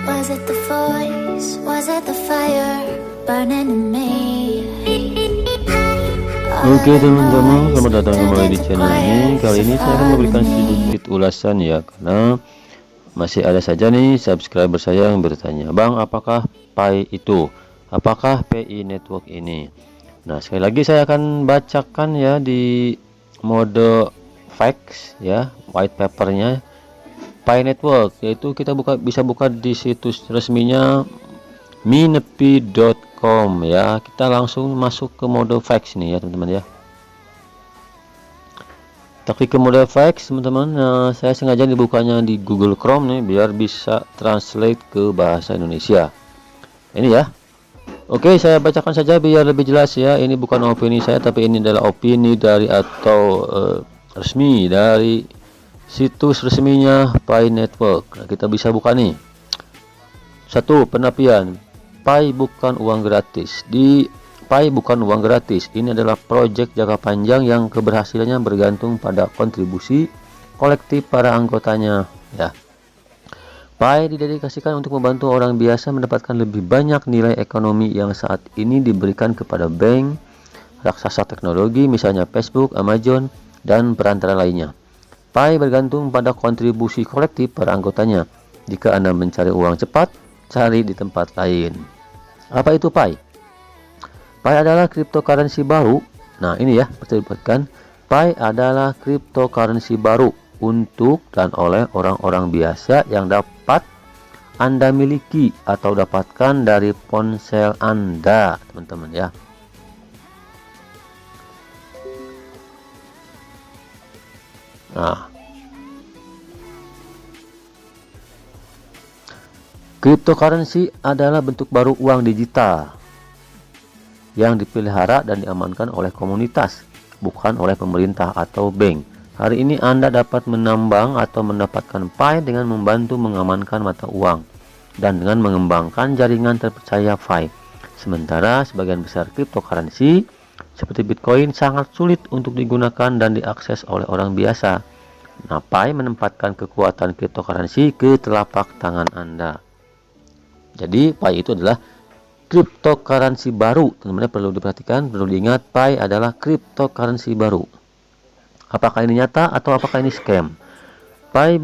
Was it the voice? Was it the fire burning in me? Oke teman-teman, selamat datang kembali di channel ini. Kali ini saya akan memberikan sedikit ulasan ya, karena masih ada saja nih subscriber saya yang bertanya, Bang, apakah Pi itu? Apakah PI network ini? Nah, sekali lagi saya akan bacakan ya di mode facts ya, white papernya Pi network, yaitu kita bisa buka di situs resminya minepi.com ya. Kita langsung masuk ke mode facts nih ya teman-teman ya. Kita klik ke mode facts teman-teman. Nah, saya sengaja dibukanya di Google Chrome nih biar bisa translate ke bahasa Indonesia. Ini ya. Oke, saya bacakan saja biar lebih jelas ya. Ini bukan opini saya, tapi ini adalah opini dari resmi dari situs resminya Pi Network. Nah, kita bisa buka nih. 1. Penapian. Pi bukan uang gratis. Pi bukan uang gratis. Ini adalah proyek jangka panjang yang keberhasilannya bergantung pada kontribusi kolektif para anggotanya ya. Pi didedikasikan untuk membantu orang biasa mendapatkan lebih banyak nilai ekonomi yang saat ini diberikan kepada bank, raksasa teknologi misalnya Facebook, Amazon, dan perantara lainnya. Pi bergantung pada kontribusi kolektif para anggotanya. Jika Anda mencari uang cepat, cari di tempat lain. Apa itu Pi? Pi adalah cryptocurrency baru. Nah, ini ya, perhatikan. Pi adalah cryptocurrency baru untuk dan oleh orang-orang biasa yang dapat Anda miliki atau dapatkan dari ponsel Anda, teman-teman ya. Nah, cryptocurrency adalah bentuk baru uang digital yang dipelihara dan diamankan oleh komunitas, bukan oleh pemerintah atau bank. Hari ini Anda dapat menambang atau mendapatkan Pi dengan membantu mengamankan mata uang dan dengan mengembangkan jaringan terpercaya Pi. Sementara sebagian besar cryptocurrency seperti Bitcoin sangat sulit untuk digunakan dan diakses oleh orang biasa. Nah, Pi menempatkan kekuatan cryptocurrency ke telapak tangan Anda. Jadi Pi itu adalah cryptocurrency baru, teman-teman, perlu diperhatikan, perlu diingat, Pi adalah cryptocurrency baru. Apakah ini nyata atau apakah ini scam? Pi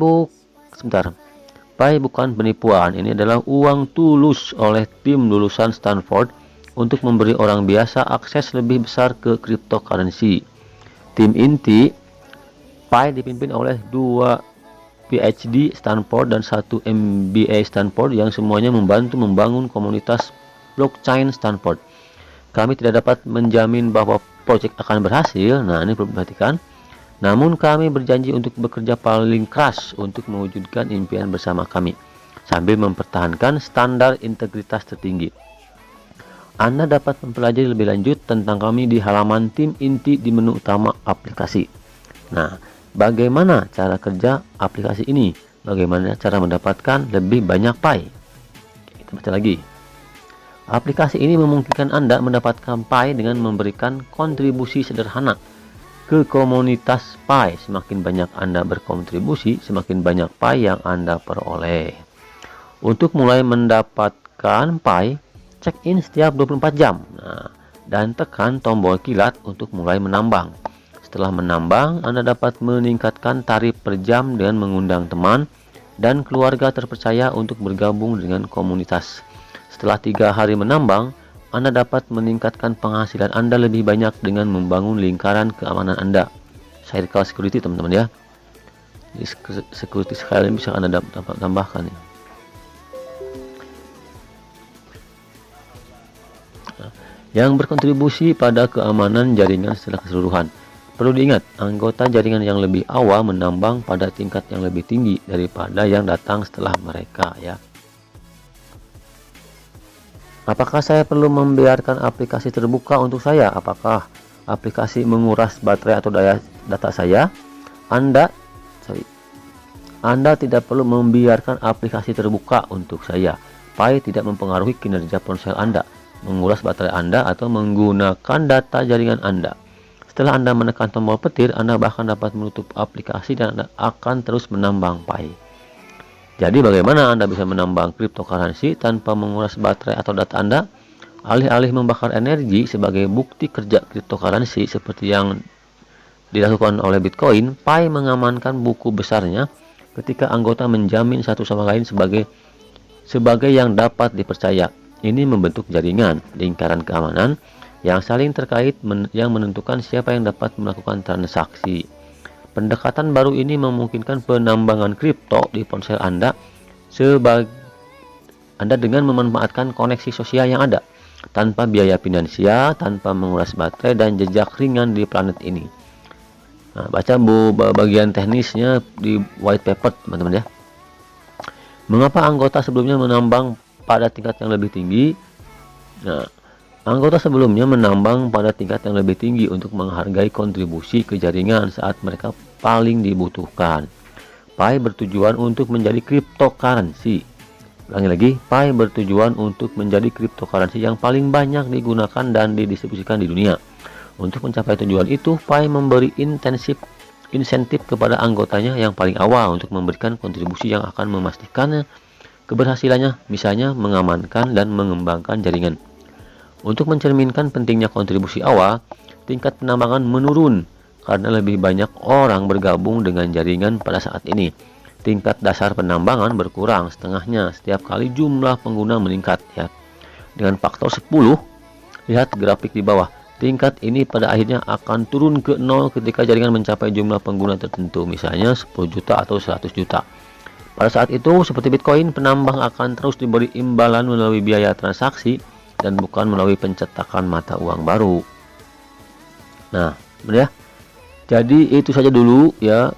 bukan penipuan. Ini adalah uang tulus oleh tim lulusan Stanford untuk memberi orang biasa akses lebih besar ke cryptocurrency. Tim inti Pi dipimpin oleh 2 PhD Stanford dan 1 MBA Stanford yang semuanya membantu membangun komunitas blockchain Stanford. Kami tidak dapat menjamin bahwa proyek akan berhasil. Nah, ini perlu diperhatikan. Namun kami berjanji untuk bekerja paling keras untuk mewujudkan impian bersama kami sambil mempertahankan standar integritas tertinggi. Anda dapat mempelajari lebih lanjut tentang kami di halaman tim inti di menu utama aplikasi. Nah, bagaimana cara kerja aplikasi ini? Bagaimana cara mendapatkan lebih banyak Pi? Kita baca lagi. Aplikasi ini memungkinkan Anda mendapatkan Pi dengan memberikan kontribusi sederhana ke komunitas Pi. Semakin banyak Anda berkontribusi, semakin banyak Pi yang Anda peroleh. Untuk mulai mendapatkan Pi, check-in setiap 24 jam. Nah, dan tekan tombol kilat untuk mulai menambang. Setelah menambang, Anda dapat meningkatkan tarif per jam dengan mengundang teman dan keluarga terpercaya untuk bergabung dengan komunitas. Setelah 3 hari menambang, Anda dapat meningkatkan penghasilan Anda lebih banyak dengan membangun lingkaran keamanan Anda. Circle security, teman-teman ya. Jadi security sekalian bisa Anda dapat tambahkan ya. Yang berkontribusi pada keamanan jaringan secara keseluruhan. Perlu diingat, anggota jaringan yang lebih awal menambang pada tingkat yang lebih tinggi daripada yang datang setelah mereka ya. Apakah saya perlu membiarkan aplikasi terbuka untuk saya? Apakah aplikasi menguras baterai atau data saya? Anda tidak perlu membiarkan aplikasi terbuka untuk saya. Pi tidak mempengaruhi kinerja ponsel Anda, menguras baterai Anda, atau menggunakan data jaringan Anda. Setelah Anda menekan tombol petir, Anda bahkan dapat menutup aplikasi dan Anda akan terus menambang Pi. Jadi bagaimana Anda bisa menambang cryptocurrency tanpa menguras baterai atau data Anda? Alih-alih membakar energi sebagai bukti kerja cryptocurrency seperti yang dilakukan oleh Bitcoin, Pi mengamankan buku besarnya ketika anggota menjamin satu sama lain sebagai yang dapat dipercaya. Ini membentuk jaringan lingkaran keamanan yang saling terkait yang menentukan siapa yang dapat melakukan transaksi. Pendekatan baru ini memungkinkan penambangan kripto di ponsel Anda dengan memanfaatkan koneksi sosial yang ada tanpa biaya finansial, tanpa menguras baterai dan jejak ringan di planet ini. Nah, baca bagian teknisnya di white paper, teman-teman ya. Mengapa anggota sebelumnya menambang pada tingkat yang lebih tinggi? Nah, anggota sebelumnya menambang pada tingkat yang lebih tinggi untuk menghargai kontribusi ke jaringan saat mereka paling dibutuhkan. Pi bertujuan untuk menjadi cryptocurrency. Ulangi lagi, Pi bertujuan untuk menjadi cryptocurrency yang paling banyak digunakan dan didistribusikan di dunia. Untuk mencapai tujuan itu, Pi memberi insentif kepada anggotanya yang paling awal untuk memberikan kontribusi yang akan memastikan keberhasilannya, misalnya mengamankan dan mengembangkan jaringan. Untuk mencerminkan pentingnya kontribusi awal, tingkat penambangan menurun karena lebih banyak orang bergabung dengan jaringan pada saat ini. Tingkat dasar penambangan berkurang setengahnya setiap kali jumlah pengguna meningkat ya. Dengan faktor 10, lihat grafik di bawah. Tingkat ini pada akhirnya akan turun ke 0 ketika jaringan mencapai jumlah pengguna tertentu, misalnya 10 juta atau 100 juta. Pada saat itu, seperti Bitcoin, penambang akan terus diberi imbalan melalui biaya transaksi dan bukan melalui pencetakan mata uang baru. Nah, benar ya. Jadi itu saja dulu ya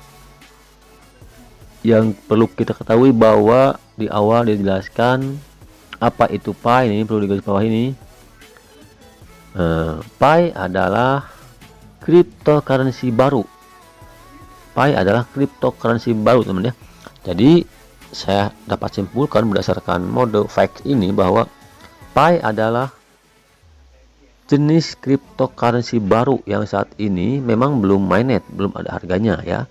yang perlu kita ketahui, bahwa di awal dijelaskan apa itu Pi. Ini perlu digaris bawah ini. Pi adalah cryptocurrency baru. Pi adalah cryptocurrency baru, teman ya. Jadi saya dapat simpulkan berdasarkan mode fact ini bahwa Pi adalah jenis cryptocurrency baru yang saat ini memang belum mainnet, belum ada harganya ya.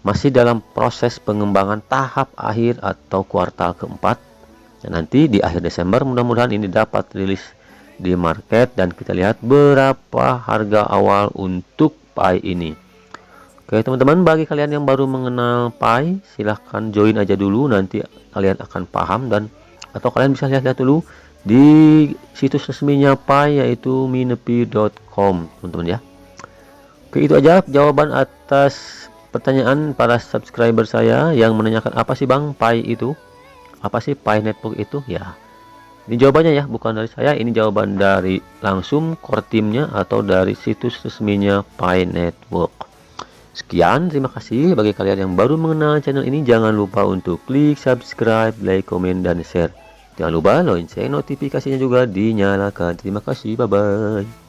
Masih dalam proses pengembangan tahap akhir atau kuartal keempat. Dan nanti di akhir Desember mudah-mudahan ini dapat rilis di market dan kita lihat berapa harga awal untuk Pi ini. Oke teman-teman, bagi kalian yang baru mengenal Pi, silahkan join aja dulu, nanti kalian akan paham, dan atau kalian bisa lihat-lihat dulu di situs resminya Pi, yaitu minepi.com, teman-teman ya. Oke, itu aja jawaban atas pertanyaan para subscriber saya yang menanyakan apa sih Bang Pi itu, apa sih Pi Network itu ya. Ini jawabannya ya, bukan dari saya, ini jawaban dari langsung core timnya atau dari situs resminya Pi Network. Sekian, terima kasih. Bagi kalian yang baru mengenal channel ini, jangan lupa untuk klik subscribe, like, komen, dan share. Jangan lupa lonceng notifikasinya juga dinyalakan. Terima kasih, bye-bye.